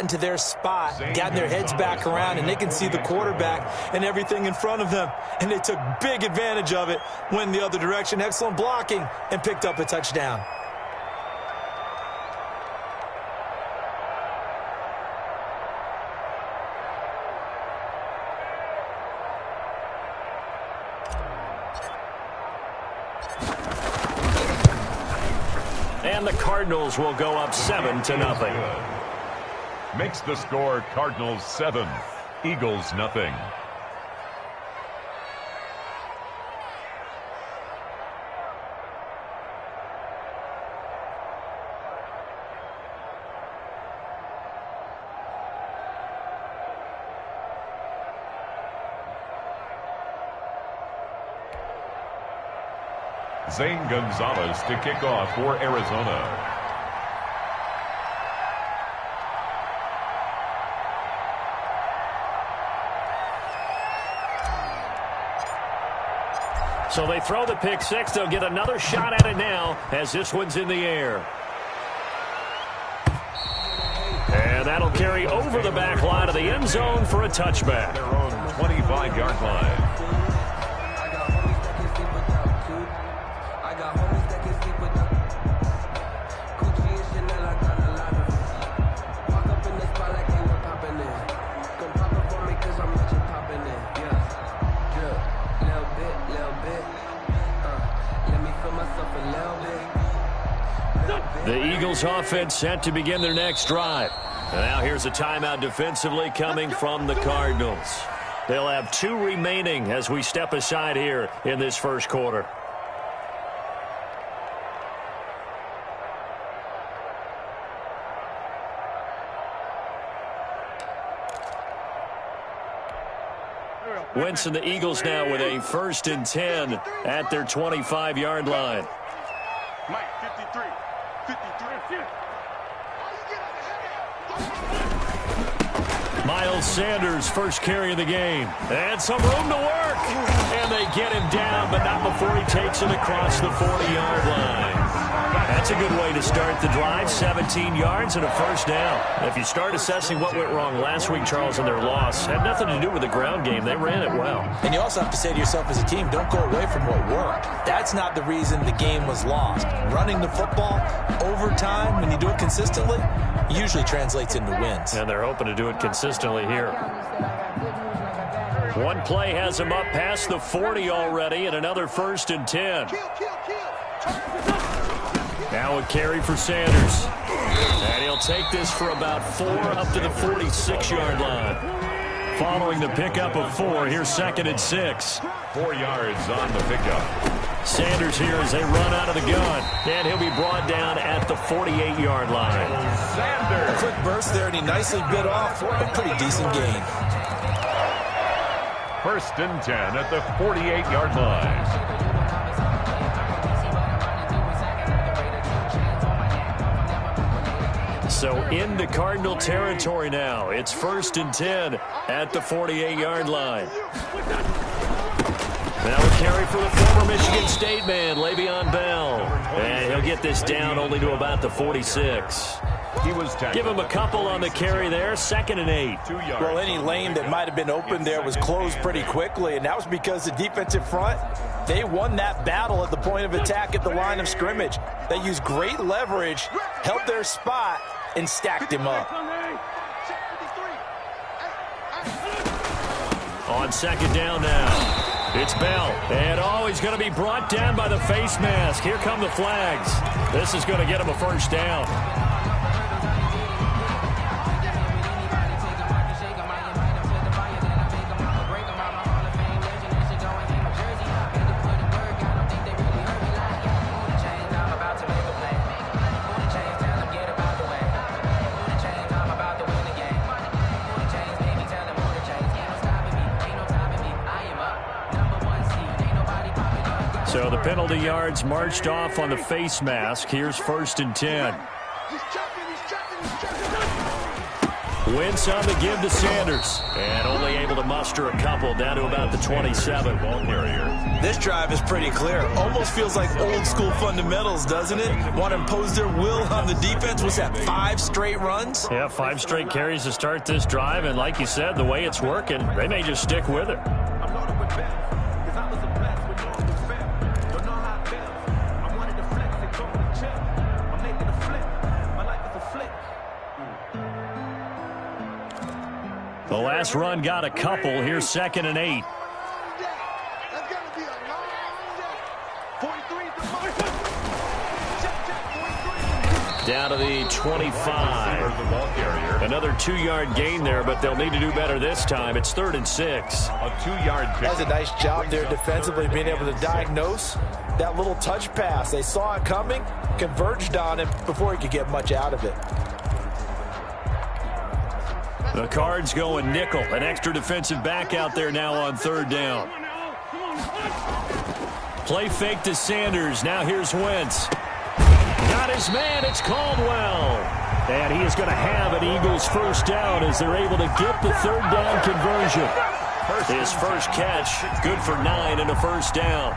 into their spot, gotten their heads back around, and they can see the quarterback and everything in front of them. And they took big advantage of it, went the other direction, excellent blocking, and picked up a touchdown. And the Cardinals will go up 7-0. Makes the score Cardinals 7, Eagles nothing. Zane Gonzalez to kick off for Arizona. So they throw the pick six. They'll get another shot at it now as this one's in the air. And that'll carry over the back line of the end zone for a touchback. Their own 25-yard line. The Eagles offense set to begin their next drive. Now here's a timeout defensively coming from the Cardinals. They'll have 2 remaining as we step aside here in this first quarter. Wentz and the Eagles now with a 1st and 10 at their 25-yard line. Mike, 53. Miles Sanders first carry of the game. And some room to work. And they get him down, but not before he takes it across the 40-yard line. That's a good way to start the drive. 17 yards and a first down. If you start assessing what went wrong last week, Charles, in their loss, had nothing to do with the ground game. They ran it well. And you also have to say to yourself as a team, don't go away from what worked. That's not the reason the game was lost. Running the football over time, when you do it consistently, usually translates into wins. And they're hoping to do it consistently here. One play has him up past the 40 already, and another 1st and 10. Now a carry for Sanders. And he'll take this for about 4 up to the 46-yard line. Following the pickup of 4, here's 2nd and 6. 4 yards on the pickup. Sanders here as they run out of the gun. And he'll be brought down at the 48-yard line. Sanders. A quick burst there, and he nicely bit off for a pretty decent gain. 1st and 10 at the 48-yard line. So into Cardinal territory now. It's 1st and 10 at the 48-yard line. Now a carry for the former Michigan State man, Le'Veon Bell. And he'll get this down only to about the 46. He was tackled. Give him a couple on the carry there. 2nd and 8. 2 yards. Well, any lane that might have been open there was closed pretty quickly, and that was because the defensive front, they won that battle at the point of attack at the line of scrimmage. They used great leverage, held their spot, and stacked him up. On 2nd down now, it's Bell. And he's going to be brought down by the face mask. Here come the flags. This is going to get him a 1st down. So the penalty yards marched off on the face mask. Here's 1st and 10. Wentz on the give to Sanders. And only able to muster a couple down to about the 27. Ball carrier. This drive is pretty clear. Almost feels like old school fundamentals, doesn't it? Want to impose their will on the defense. What's that, 5 straight runs? Yeah, 5 straight carries to start this drive. And like you said, the way it's working, they may just stick with it. The last run got a couple. Here's 2nd and 8. Down to the 25. Another 2-yard gain there, but they'll need to do better this time. It's 3rd and 6. A 2-yard pick. That's a nice job there defensively, being able to diagnose that little touch pass. They saw it coming, converged on it before he could get much out of it. The Cards going nickel. An extra defensive back out there now on 3rd down. Play fake to Sanders. Now here's Wentz. Got his man. It's Caldwell. And he is going to have an Eagles first down as they're able to get the 3rd down conversion. His first catch, good for 9 and a first down.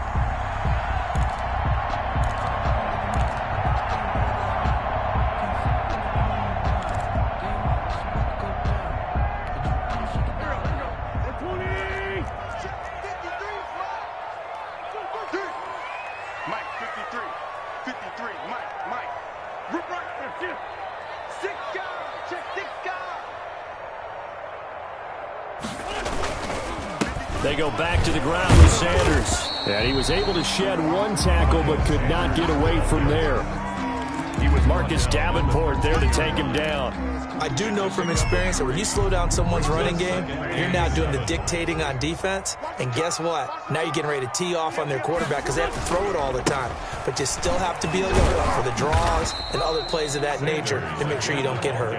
They go back to the ground with Sanders. And he was able to shed 1 tackle but could not get away from there. He was Marcus Davenport there to take him down. I do know from experience that when you slow down someone's running game, you're now doing the dictating on defense. And guess what? Now you're getting ready to tee off on their quarterback because they have to throw it all the time. But you still have to be alert for the draws and other plays of that nature to make sure you don't get hurt.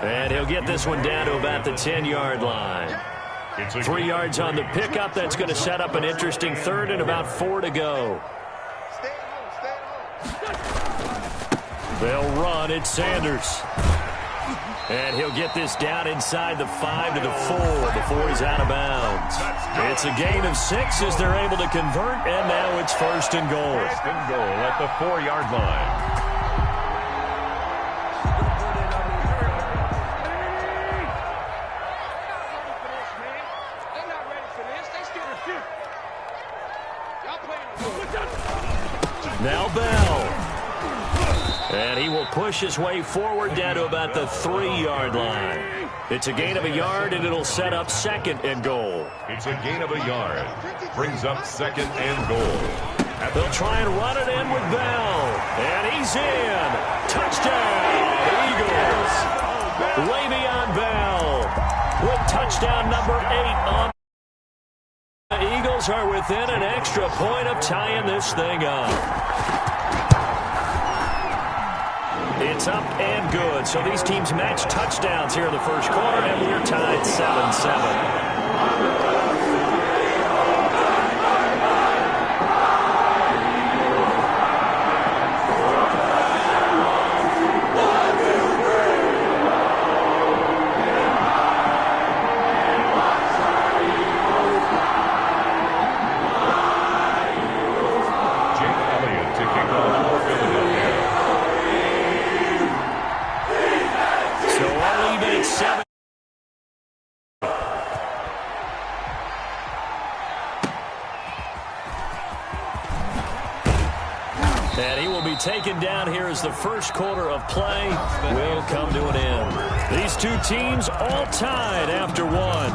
And he'll get this one down to about the 10-yard line. 3 yards on the pickup. That's going to set up an interesting 3rd and about 4 to go. They'll run. It's Sanders. And he'll get this down inside the 5 to the 4 before he's out of bounds. It's a gain of 6 as they're able to convert, and now it's 1st and goal. 1st and goal at the 4-yard line. Now Bell. And he will push his way forward down to about the 3-yard line. It's a gain of a yard, and it'll set up 2nd and goal. It's a gain of a yard. Brings up 2nd and goal. They'll try and run it in with Bell. And he's in. Touchdown, Eagles. Le'Veon Bell with touchdown number 8 on. The Eagles are within an extra point of tying this thing up. It's up and good. So these teams match touchdowns here in the first quarter, and we're tied 7-7. And he will be taken down here as the first quarter of play will come to an end. These two teams all tied after one.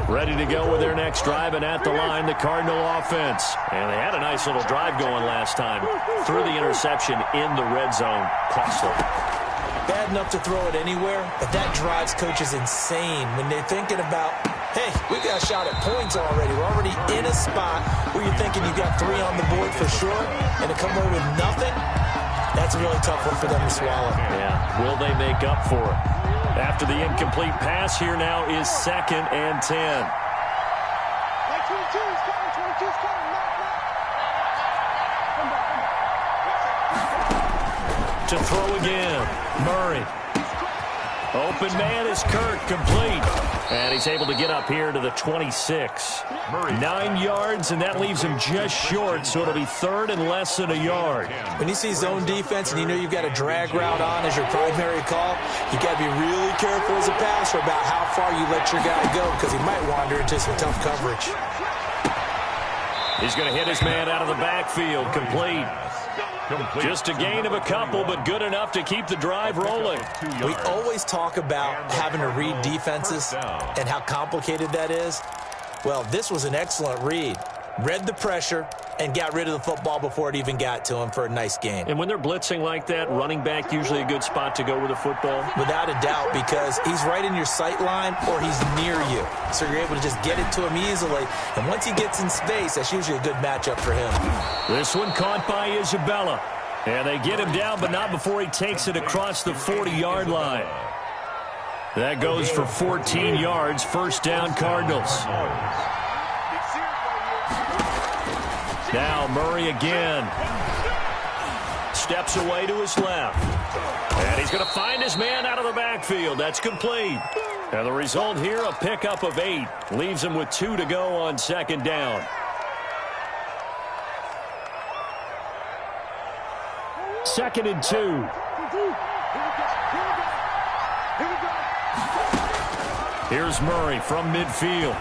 Ready to go with their next drive, and at the line, the Cardinal offense. And they had a nice little drive going last time. Threw the interception in the red zone. Costly. Bad enough to throw it anywhere, but that drives coaches insane when they're thinking about hey, we got a shot at points already. We're already in a spot where you're thinking you got 3 on the board for sure, and to come away with nothing, that's a really tough one for them to swallow. Yeah, will they make up for it? After the incomplete pass, here now is 2nd and 10. To throw again, Murray. Open man is Kirk, complete. And he's able to get up here to the 26. 9 yards, and that leaves him just short, so it'll be 3rd and less than a yard. When you see zone defense and you know you've got a drag route on as your primary call, you got to be really careful as a passer about how far you let your guy go, because he might wander into some tough coverage. He's going to hit his man out of the backfield, complete. Just a gain of a couple, but good enough to keep the drive rolling. We always talk about having to read defenses and how complicated that is. Well, this was an excellent read. Read the pressure and got rid of the football before it even got to him for a nice gain. And when they're blitzing like that, running back usually a good spot to go with the football? Without a doubt, because he's right in your sight line or he's near you. So you're able to just get it to him easily. And once he gets in space, that's usually a good matchup for him. This one caught by Isabella. And they get him down, but not before he takes it across the 40-yard line. That goes for 14 yards, 1st down Cardinals. Now Murray again. Steps away to his left. And he's going to find his man out of the backfield. That's complete. And the result here, a pickup of 8. Leaves him with 2 to go on 2nd down. 2nd and 2. Here's Murray from midfield.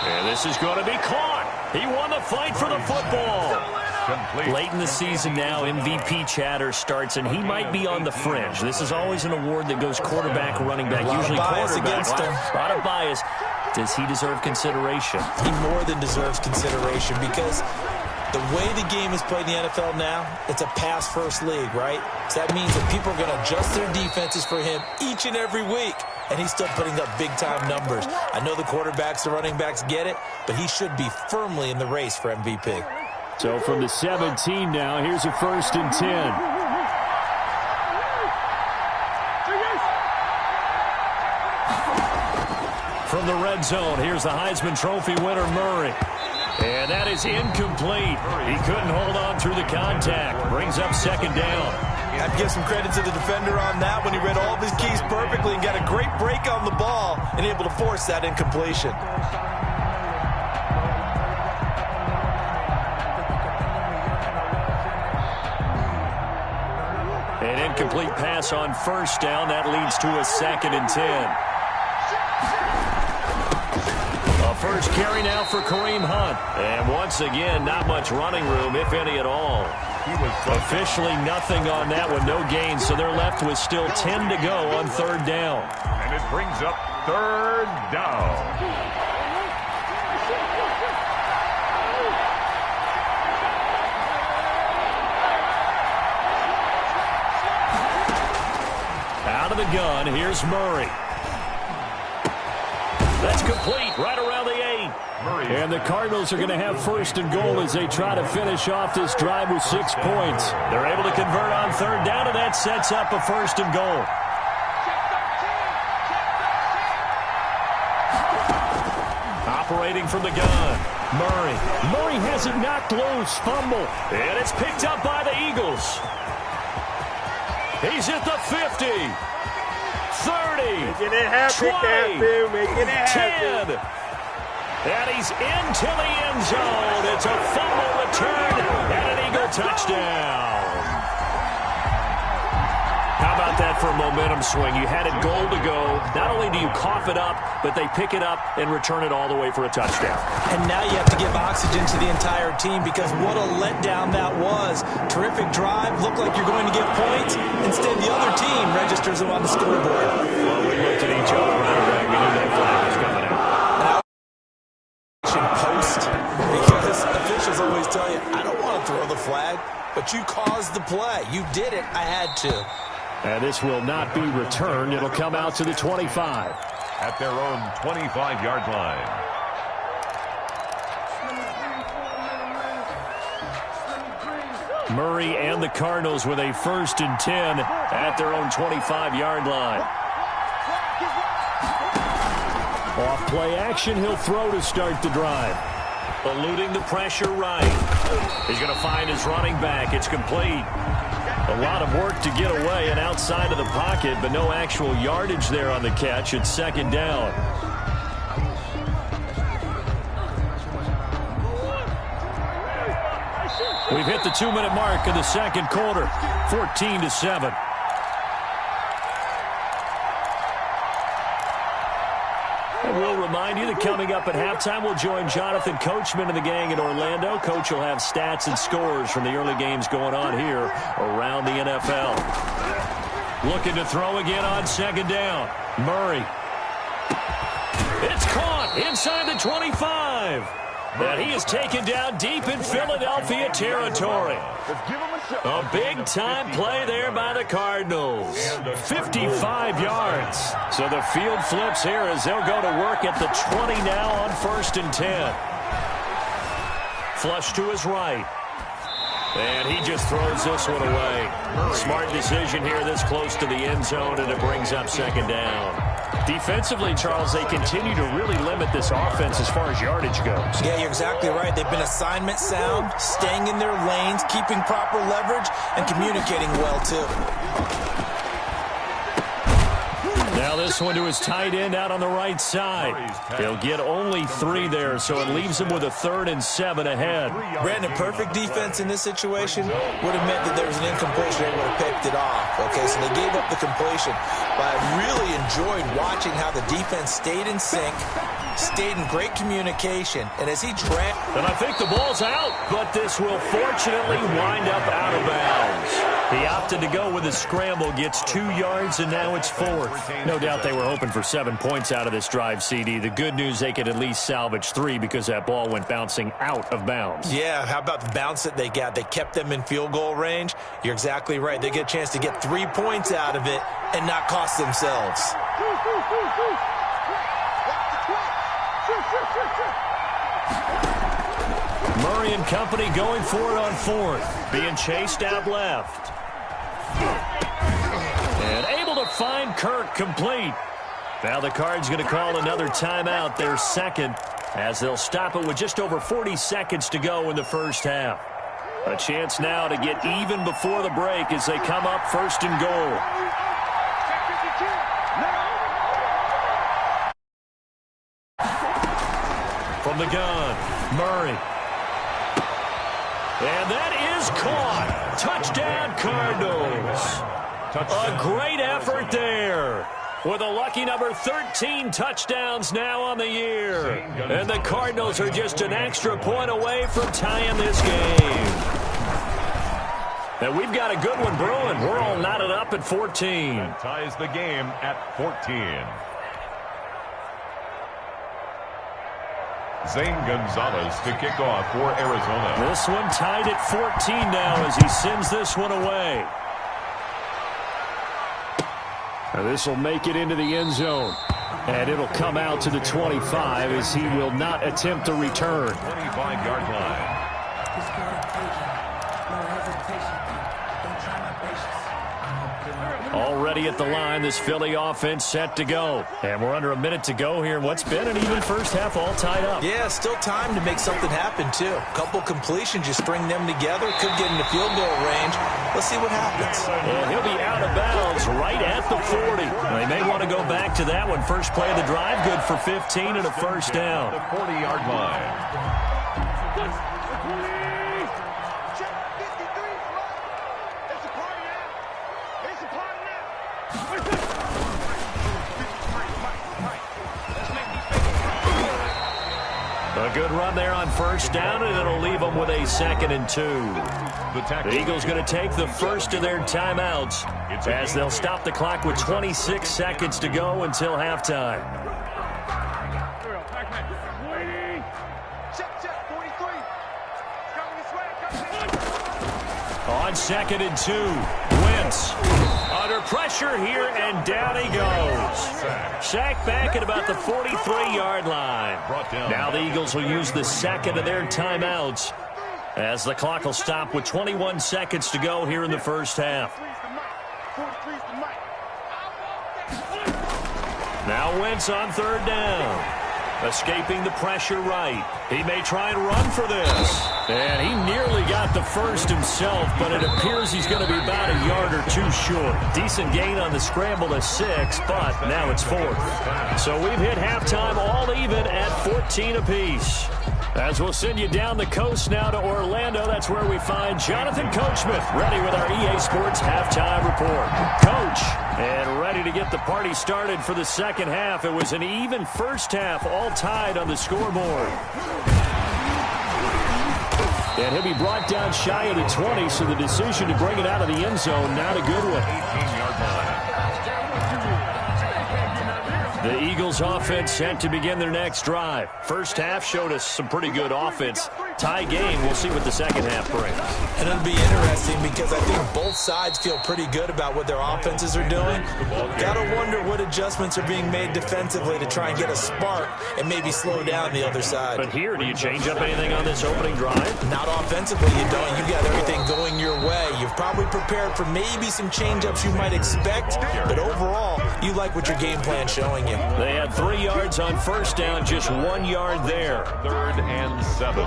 And this is going to be caught. He won the fight for the football. Late in the season now, MVP chatter starts, and he might be on the fringe. This is always an award that goes quarterback, running back, usually quarterback. A lot of bias. Does he deserve consideration? He more than deserves consideration because the way the game is played in the NFL now, it's a pass-first league, right? So that means that people are going to adjust their defenses for him each and every week, and he's still putting up big-time numbers. I know the quarterbacks, the running backs get it, but he should be firmly in the race for MVP. So from the 17 now, here's a 1st and 10. From the red zone, here's the Heisman Trophy winner, Murray. And that is incomplete. He couldn't hold on through the contact. Brings up 2nd down. I'd give some credit to the defender on that when he read all of his keys perfectly and got a great break on the ball and able to force that incompletion. An incomplete pass on 1st down. That leads to a 2nd and 10. First carry now for Kareem Hunt. And once again, not much running room, if any at all. Officially nothing on that one, no gain. So they're left with still 10 to go on 3rd down. And it brings up 3rd down. Out of the gun, here's Murray. That's complete, right around the 8. And the Cardinals are going to have 1st and goal as they try to finish off this drive with 6 points. They're able to convert on 3rd down, and that sets up a 1st and goal. Operating from the gun, Murray. Murray has it knocked loose, fumble. And it's picked up by the Eagles. He's at the 50. 30, making it happen, 20, making it happen. 10, and he's into the end zone. It's a fumble return and an Eagle touchdown. How about that for a momentum swing? You had it goal to go. Not only do you cough it up, but they pick it up and return it all the way for a touchdown. And now you have to give oxygen to the entire team because what a letdown that was. Terrific drive. Looked like you're going to get points. Instead, the other team registers them on the scoreboard. Well, we looked at each other right. We knew that flag was coming out. Post, because officials always tell you, I don't want to throw the flag, but you caused the play. You did it. I had to. And this will not be returned. It'll come out to the 25. at their own 25-yard line. Murray and the Cardinals with a 1st and 10 at their own 25-yard line. Off play action, he'll throw to start the drive. Eluding the pressure right. He's going to find his running back. It's complete. A lot of work to get away and outside of the pocket, but no actual yardage there on the catch. It's 2nd down. We've hit the 2-minute mark of the 2nd quarter, 14-7. And we'll remind you that coming up at halftime, we'll join Jonathan Coachman and the gang in Orlando. Coach will have stats and scores from the early games going on here around the NFL. Looking to throw again on 2nd down. Murray. It's caught inside the 25. And he is taken down deep in Philadelphia territory. A big-time play there by the Cardinals. 55 yards. So the field flips here as they'll go to work at the 20 now on 1st and 10. Flush to his right. And he just throws this one away. Smart decision here this close to the end zone, and it brings up 2nd down. Defensively, Charles, they continue to really limit this offense as far as yardage goes. Yeah, you're exactly right. They've been assignment sound, staying in their lanes, keeping proper leverage, and communicating well, too. Now this one to his tight end out on the right side. He'll get only 3 there, so it leaves him with a 3rd and 7 ahead. Brandon, perfect defense in this situation would have meant that there was an incompletion. They would have picked it off. Okay, so they gave up the completion. But I really enjoyed watching how the defense stayed in sync, stayed in great communication, and as he tracked. And I think the ball's out, but this will fortunately wind up out of bounds. He opted to go with a scramble, gets 2 yards, and now it's 4th. No doubt they were hoping for 7 points out of this drive, CD. The good news, they could at least salvage 3 because that ball went bouncing out of bounds. Yeah, how about the bounce that they got? They kept them in field goal range. You're exactly right. They get a chance to get 3 points out of it and not cost themselves. Murray and company going for it on 4th. Being chased out left. And able to find Kirk complete. Now the Cards going to call another timeout, their 2nd, as they'll stop it with just over 40 seconds to go in the first half. A chance now to get even before the break as they come up 1st and goal. From the gun, Murray. And that is caught. Touchdown, Cardinals. A great effort there. With a lucky number 13 touchdowns now on the year. And the Cardinals are just an extra point away from tying this game. And we've got a good one brewing. We're all knotted up at 14. That ties the game at 14. Zane Gonzalez to kick off for Arizona. This one tied at 14 now as he sends this one away. Now this will make it into the end zone. And it'll come out to the 25 as he will not attempt to return. 25-yard line. Already at the line, this Philly offense set to go. And we're under a minute to go here. What's been an even first half all tied up. Yeah, still time to make something happen, too. A couple completions, you string them together. Could get into field goal range. Let's see what happens. And he'll be out of bounds right at the 40. They may want to go back to that one. First play of the drive, good for 15 and a first down. The 40-yard line. A good run there on first down, and it'll leave them with a 2nd and 2. The Eagles going to take the first of their timeouts as they'll stop the clock with 26 seconds to go until halftime. On 2nd and 2. Wentz under pressure here, and down he goes. Sacked back at about the 43-yard line. Now the Eagles will use the second of their timeouts as the clock will stop with 21 seconds to go here in the first half. Now Wentz on 3rd down. Escaping the pressure right. He may try and run for this. And he nearly got the first himself, but it appears he's going to be about a yard or two short. Decent gain on the scramble to 6, but now it's 4th. So we've hit halftime all even at 14 apiece. As we'll send you down the coast now to Orlando, that's where we find Jonathan Coachman ready with our EA Sports Halftime Report. Coach, and ready to get the party started for the second half. It was an even first half, all tied on the scoreboard. And he'll be brought down shy of the 20, so the decision to bring it out of the end zone, not a good one. 18-yard line. The Eagles offense set to begin their next drive. First half showed us some pretty good offense. Tie game, we'll see what the second half brings. And it'll be interesting because I think both sides feel pretty good about what their offenses are doing. Gotta wonder what adjustments are being made defensively to try and get a spark and maybe slow down the other side. But here, do you change up anything on this opening drive? Not offensively, you don't. You've got everything going your way. You've probably prepared for maybe some change-ups you might expect, but overall, you like what your game plan's showing you. They had 3 yards on first down, just 1 yard there. 3rd and 7.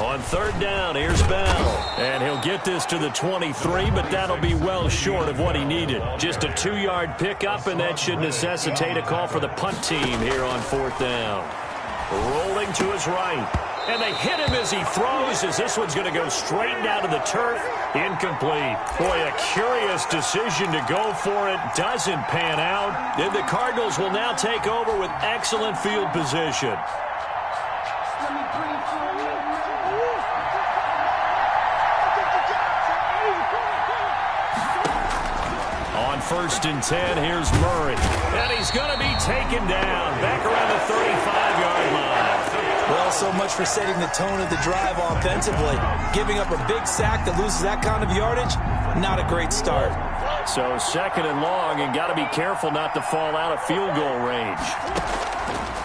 On 3rd down, here's Bell. And he'll get this to the 23, but that'll be well short of what he needed. Just a 2-yard pickup, and that should necessitate a call for the punt team here on 4th down. Rolling to his right. And they hit him as he throws, as this one's going to go straight down to the turf. Incomplete. Boy, a curious decision to go for it. Doesn't pan out. And the Cardinals will now take over with excellent field position. On 1st and 10, here's Murray. And he's going to be taken down back around the 35-yard line. Well, so much for setting the tone of the drive offensively. Giving up a big sack that loses that kind of yardage, not a great start. So 2nd and long, and got to be careful not to fall out of field goal range.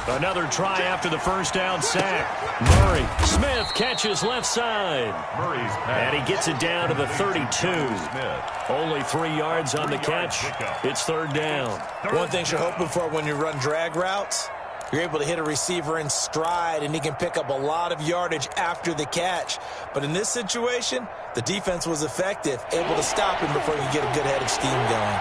Another try after the first down sack. Murray. Smith catches left side. Murray's pass. And he gets it down to the 32. Only 3 yards on the catch. It's 3rd down. One thing you're hoping for when you run drag routes, you're able to hit a receiver in stride, and he can pick up a lot of yardage after the catch. But in this situation, the defense was effective, able to stop him before he could get a good head of steam going.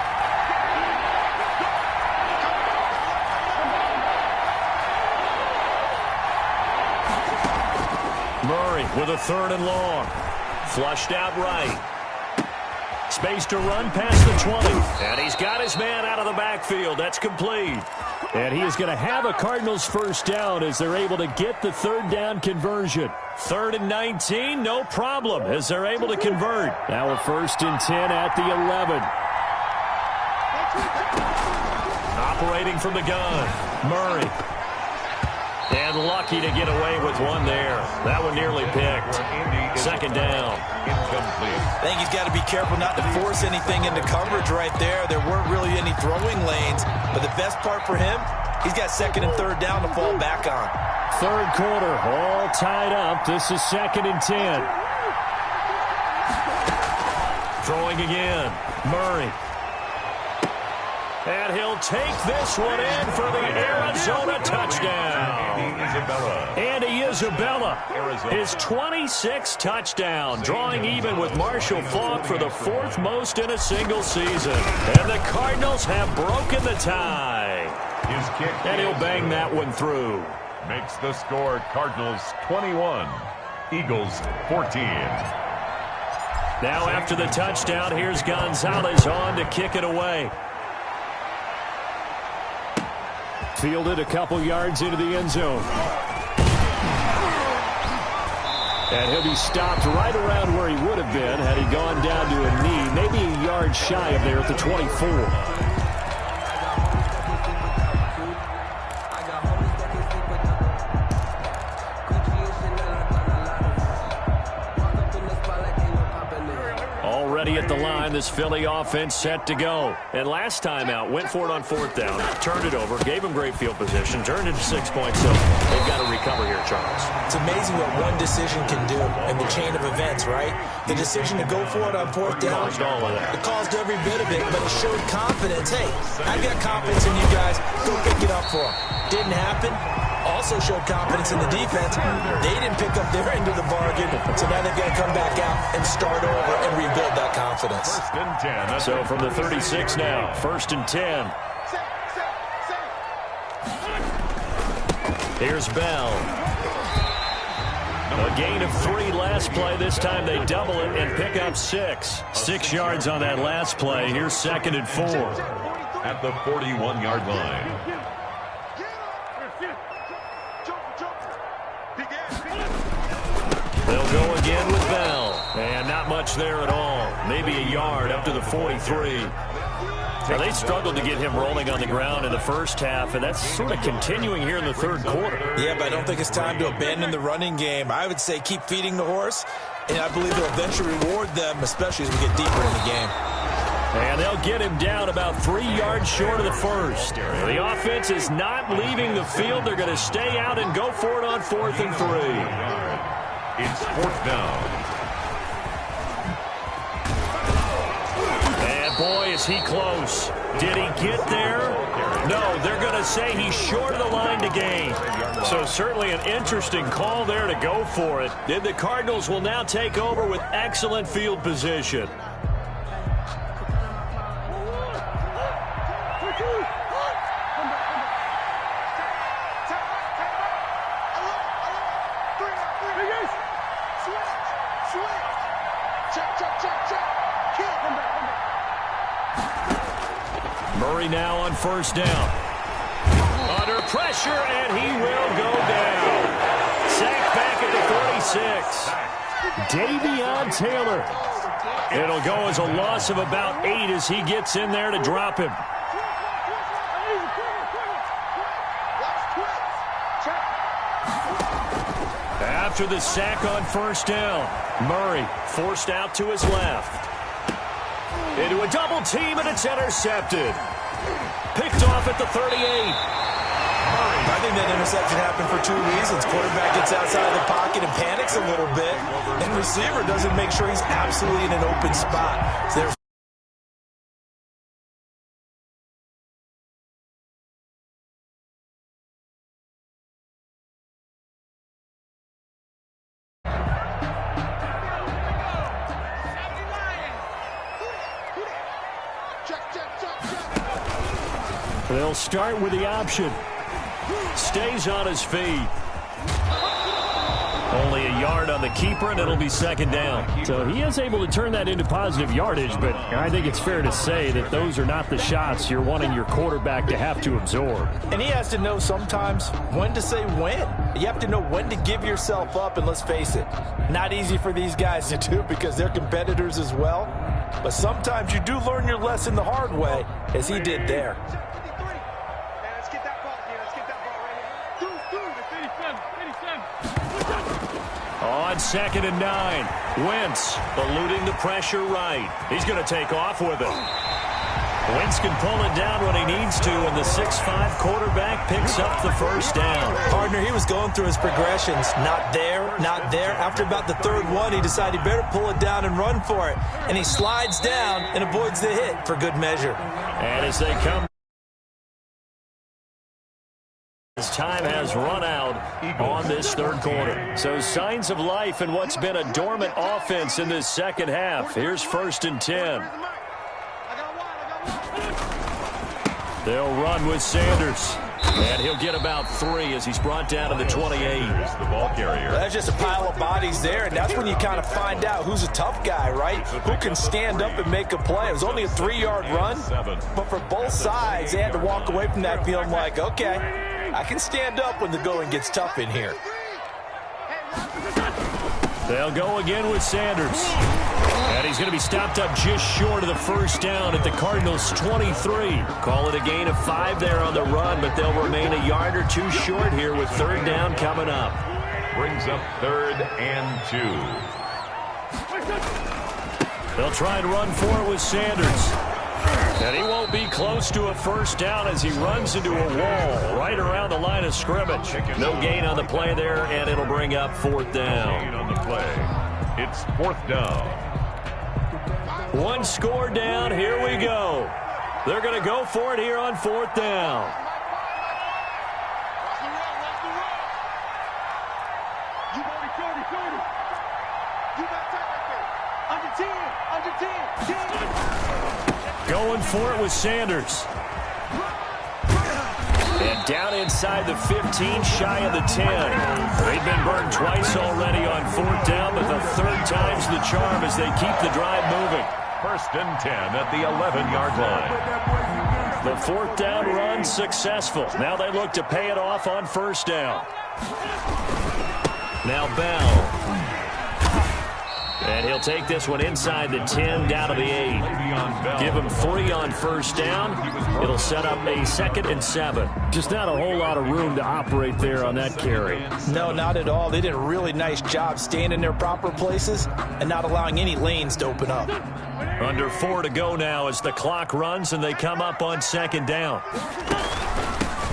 Murray with a 3rd and long. Flushed out right. Space to run past the 20. And he's got his man out of the backfield. That's complete. And he is going to have a Cardinals first down as they're able to get the 3rd down conversion. 3rd and 19, no problem as they're able to convert. Now a 1st and 10 at the 11. Operating from the gun, Murray. And lucky to get away with one there. That one nearly picked. 2nd down. Incomplete. I think he's got to be careful not to force anything into coverage right there. There weren't really any throwing lanes, but the best part for him, he's got 2nd and 3rd down to fall back on. 3rd quarter, all tied up. This is 2nd and 10. Throwing again, Murray. And he'll take this one in for the Arizona touchdown. Andy Isabella, his 26th touchdown, drawing even with Marshall Faulk for the 4th most in a single season. And the Cardinals have broken the tie. His kick. And he'll bang that one through. Makes the score Cardinals 21, Eagles 14. Now after the touchdown, here's Gonzalez on to kick it away. Fielded a couple yards into the end zone. And he'll be stopped right around where he would have been had he gone down to a knee, maybe a yard shy of there at the 24. the line. This Philly offense set to go. And last time out, went for it on 4th down, turned it over, gave them great field position, turned it to 6 points. So they've got to recover here, Charles. It's amazing what one decision can do in the chain of events, right? The decision to go for it on 4th down, it caused every bit of it, but it showed confidence. Hey, I've got confidence in you guys. Go pick it up for them. Didn't happen. Also showed confidence in the defense. They didn't pick up their end of the bargain, so now they've got to come back out and start over and rebuild that confidence. 1st and 10. So from the 36 now, 1st and 10. Here's Bell. A gain of 3 last play. This time they double it and pick up 6. 6 yards on that last play. Here's 2nd and 4. At the 41-yard line. They'll go again with Bell. And not much there at all. Maybe a yard up to the 43. Now, they struggled to get him rolling on the ground in the first half, and that's sort of continuing here in the 3rd quarter. Yeah, but I don't think it's time to abandon the running game. I would say keep feeding the horse, and I believe they'll eventually reward them, especially as we get deeper in the game. And they'll get him down about 3 yards short of the first. The offense is not leaving the field. They're going to stay out and go for it on 4th and 3. It's 4th down. And boy, is he close. Did he get there? No, they're going to say he's short of the line to gain. So certainly an interesting call there to go for it. Then the Cardinals will now take over with excellent field position. Murray now on 1st down. Under pressure, and he will go down. Sacked back at the 46. Davion Taylor. It'll go as a loss of about 8 as he gets in there to drop him. After the sack on 1st down, Murray forced out to his left. Into a double team, and it's intercepted. Picked off at the 38. I think that interception happened for 2 reasons. Quarterback gets outside of the pocket and panics a little bit, and receiver doesn't make sure he's absolutely in an open spot. So there's They'll start with the option. Stays on his feet. Only a yard on the keeper, and it'll be 2nd down. So he is able to turn that into positive yardage, but I think it's fair to say that those are not the shots you're wanting your quarterback to have to absorb. And he has to know sometimes when to say when. You have to know when to give yourself up, and let's face it, not easy for these guys to do because they're competitors as well. But sometimes you do learn your lesson the hard way, as he did there. On 2nd and 9, Wentz eluding the pressure right. He's going to take off with it. Wentz can pull it down when he needs to, and the 6'5" quarterback picks up the 1st down. Partner, he was going through his progressions. Not there, not there. After about the 3rd one, he decided he better pull it down and run for it. And he slides down and avoids the hit for good measure. And as they come, his time has run out on this 3rd quarter. So signs of life in what's been a dormant offense in this 2nd half. Here's 1st and 10. They'll run with Sanders. And he'll get about 3 as he's brought down to the 28. The ball carrier. That's just a pile of bodies there, and that's when you kind of find out who's a tough guy, right? Who can stand up and make a play. It was only a 3-yard run, but for both sides, they had to walk away from that feeling like, okay, I can stand up when the going gets tough in here. They'll go again with Sanders. And he's going to be stopped up just short of the 1st down at the Cardinals' 23. Call it a gain of 5 there on the run, but they'll remain a yard or 2 short here with 3rd down coming up. Brings up 3rd and 2. They'll try and run for it with Sanders. And he won't be close to a first down as he runs into a wall right around the line of scrimmage. No gain on the play there, and it'll bring up fourth down. Gain on the play. It's fourth down. One score down. Here we go. They're going to go for it here on fourth down. Going for it with Sanders. And down inside the 15, shy of the 10. They've been burned twice already on fourth down, but the third time's the charm as they keep the drive moving. First and 10 at the 11-yard line. The fourth down run successful. Now they look to pay it off on first down. Now Bell. And he'll take this one inside the 10, down to the 8. Give him 3 on first down. It'll set up a 2nd and 7. Just not a whole lot of room to operate there on that carry. No, not at all. They did a really nice job staying in their proper places and not allowing any lanes to open up. Under 4 to go now as the clock runs and they come up on 2nd down.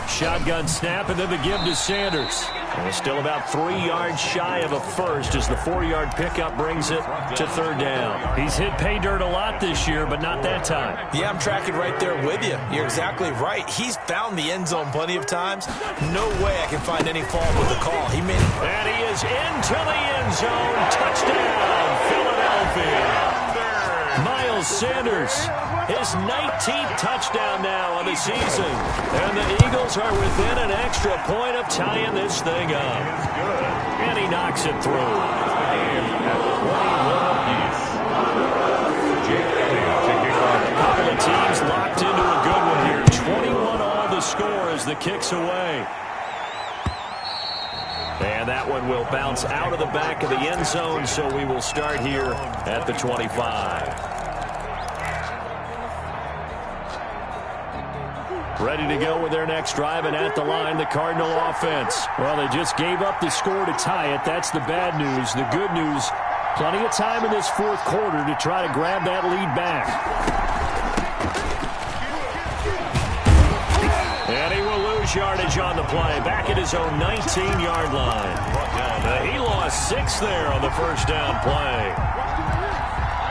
Shotgun snap and then the give to Sanders. And still about 3 yards shy of a first as the 4-yard pickup brings it to third down. He's hit pay dirt a lot this year, but not that time. Yeah, I'm tracking right there with you. You're exactly right. He's found the end zone plenty of times. No way I can find any fault with the call. And he is into the end zone. Touchdown, Philadelphia. Miles Sanders, his 19th touchdown now on the season. And the Eagles are within an extra point of tying this thing up. And he knocks it through. Couple of teams locked into a good one here. 21 all the score as the kick's away. And that one will bounce out of the back of the end zone, so we will start here at the 25. Ready to go with their next drive, and at the line, the Cardinal offense. Well, they just gave up the score to tie it. That's the bad news. The good news, plenty of time in this fourth quarter to try to grab that lead back. And he will lose yardage on the play, back at his own 19-yard line. He lost 6 there on the first down play.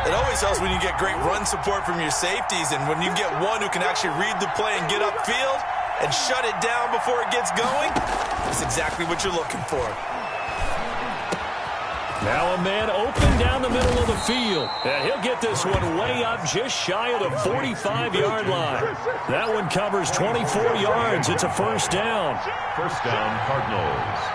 it always helps when you get great run support from your safeties, and when you get one who can actually read the play and get upfield and shut it down before it gets going, that's exactly what you're looking for. Now a man open down the middle of the field. And he'll get this one way up just shy of the 45-yard line. That one covers 24 yards. It's a first down. First down, Cardinals.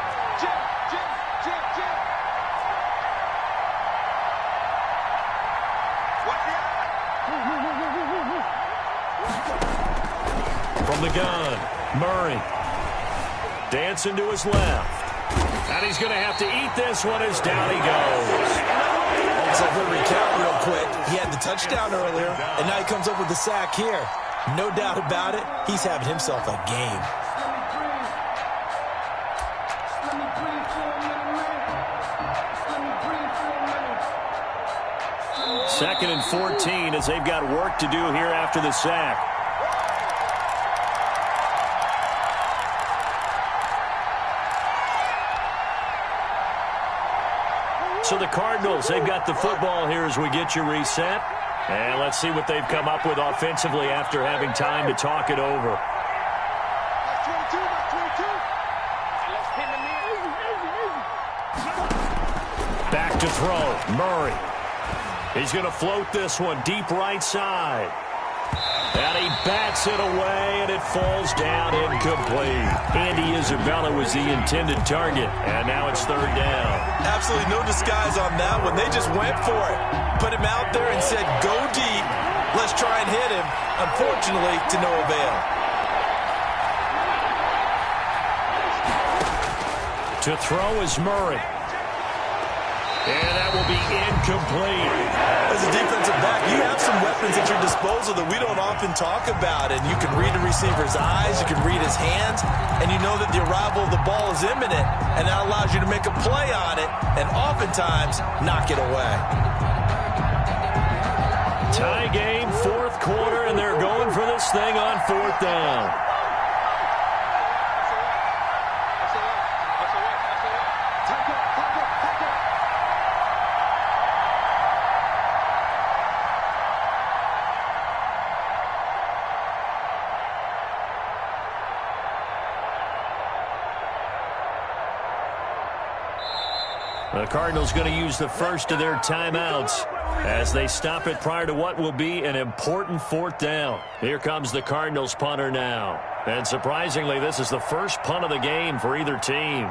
From the gun, Murray. Dancing to his left. And he's going to have to eat this one as down he goes. So we'll recount real quick. He had the touchdown earlier, and now he comes up with the sack here. No doubt about it, he's having himself a game. Second and 14 as they've got work to do here after the sack. So the Cardinals, they've got the football here as we get you reset. And let's see what they've come up with offensively after having time to talk it over. Back to throw, Murray. He's going to float this one deep right side. And he bats it away, and it falls down incomplete. Andy Isabella was the intended target, and now it's third down. Absolutely no disguise on that one. They just went for it. Put him out there and said, go deep. Let's try and hit him. Unfortunately, to no avail. To throw is Murray. And that will be incomplete. As a defensive back, you have some weapons at your disposal that we don't often talk about. And you can read the receiver's eyes, you can read his hands, and you know that the arrival of the ball is imminent. And that allows you to make a play on it and oftentimes knock it away. Tie game, fourth quarter, and they're going for this thing on fourth down. The Cardinals going to use the first of their timeouts as they stop it prior to what will be an important fourth down. Here comes the Cardinals punter now. And surprisingly, this is the first punt of the game for either team.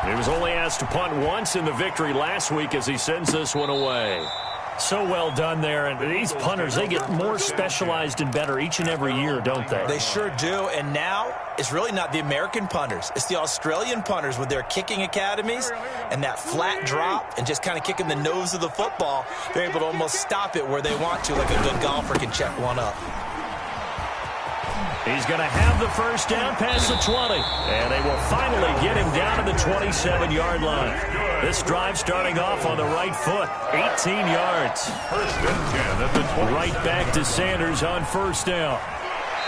He was only asked to punt once in the victory last week as he sends this one away. So well done there, and these punters, they get more specialized and better each and every year, don't they? They sure do, and now it's really not the American punters. It's the Australian punters with their kicking academies and that flat drop and just kind of kicking the nose of the football. They're able to almost stop it where they want to, like a good golfer can check one up. He's going to have the first down past the 20. And they will finally get him down to the 27-yard line. This drive starting off on the right foot. 18 yards. First and 10 at the 20. Right back to Sanders on first down.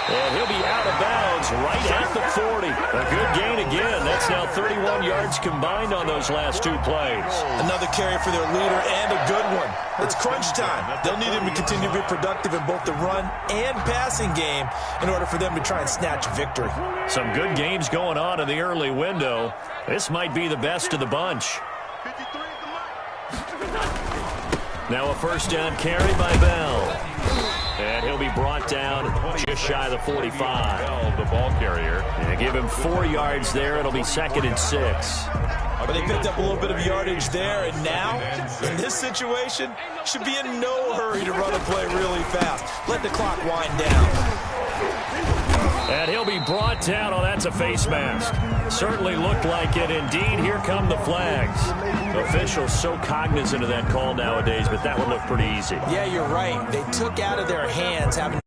And he'll be out of bounds right at the 40. A good gain again. That's now 31 yards combined on those last two plays. Another carry for their leader and a good one. It's crunch time. They'll need him to continue to be productive in both the run and passing game in order for them to try and snatch victory. Some good games going on in the early window. This might be the best of the bunch. Now a first down carry by Bell. And he'll be brought down just shy of the 45. Bell, the ball carrier. And give him 4 yards there. It'll be 2nd and 6. But they picked up a little bit of yardage there, and now, in this situation, should be in no hurry to run a play really fast. Let the clock wind down. And he'll be brought down. Oh, that's a face mask. Certainly looked like it. Indeed, here come the flags. Officials so cognizant of that call nowadays, but that would look pretty easy. Yeah, you're right. They took out of their hands having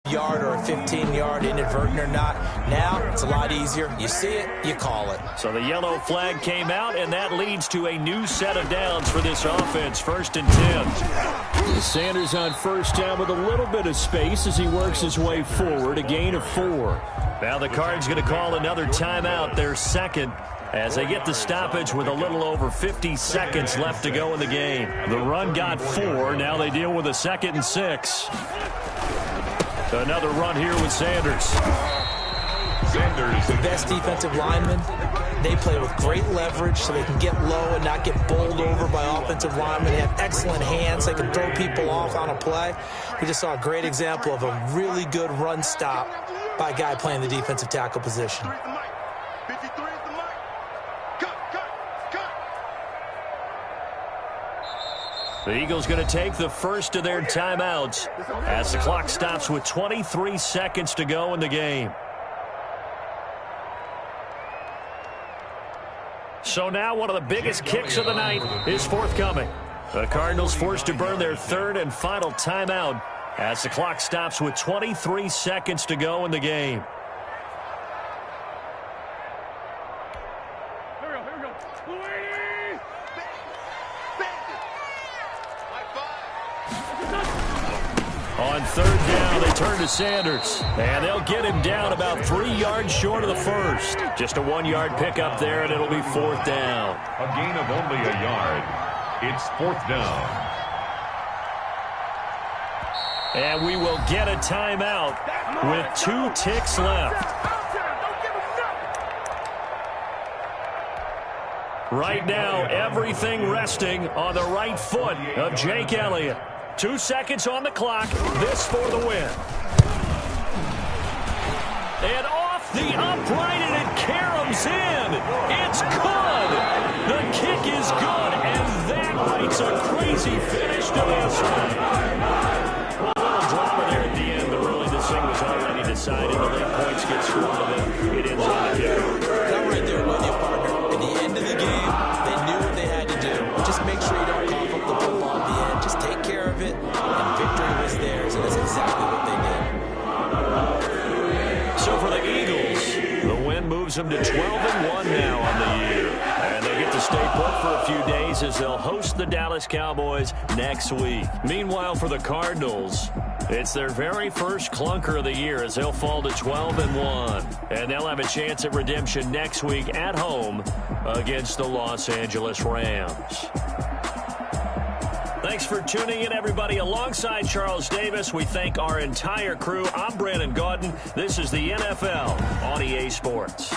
a yard or a 15-yard, inadvertent or not. Now, it's a lot easier. You see it, you call it. So the yellow flag came out, and that leads to a new set of downs for this offense. 1st and 10. Sanders on first down with a little bit of space as he works his way forward, a gain of 4. Now the Cards going to call another timeout, their second, as they get the stoppage with a little over 50 seconds left to go in the game. The run got 4. Now they deal with a 2nd and 6. Another run here with Sanders. Sanders. The best defensive linemen, they play with great leverage so they can get low and not get bowled over by offensive linemen. They have excellent hands. They can throw people off on a play. We just saw a great example of a really good run stop by a guy playing the defensive tackle position. The Eagles going to take the first of their timeouts as the clock stops with 23 seconds to go in the game. So now one of the biggest kicks of the night is forthcoming. The Cardinals forced to burn their 3rd and final timeout as the clock stops with 23 seconds to go in the game. On 3rd down, they turn to Sanders. And they'll get him down about 3 yards short of the first. Just a 1-yard pickup there, and it'll be 4th down. A gain of only a yard. It's 4th down. And we will get a timeout with 2 ticks left. Right now, everything resting on the right foot of Jake Elliott. 2 seconds on the clock. This for the win. And off the upright, and it caroms in. It's good. The kick is good, and that writes a crazy finish to this one. A little drama there at the end, but really this thing was already decided. The late points get scored, and then it ends on the kicker. I'm right there with you, partner. At the end of the game, they knew what they had to do. Just make sure you don't cough up the football at the end. Just take care of it, and victory was theirs, and that's exactly what they did. So for the Eagles, the win moves them to 12-1. report for a few days as they'll host the Dallas Cowboys next week. Meanwhile, for the Cardinals, it's their very first clunker of the year as they'll fall to 12-1. And they'll have a chance at redemption next week at home against the Los Angeles Rams. Thanks for tuning in, everybody. Alongside Charles Davis, we thank our entire crew. I'm Brandon Gaudin. This is the NFL on EA Sports.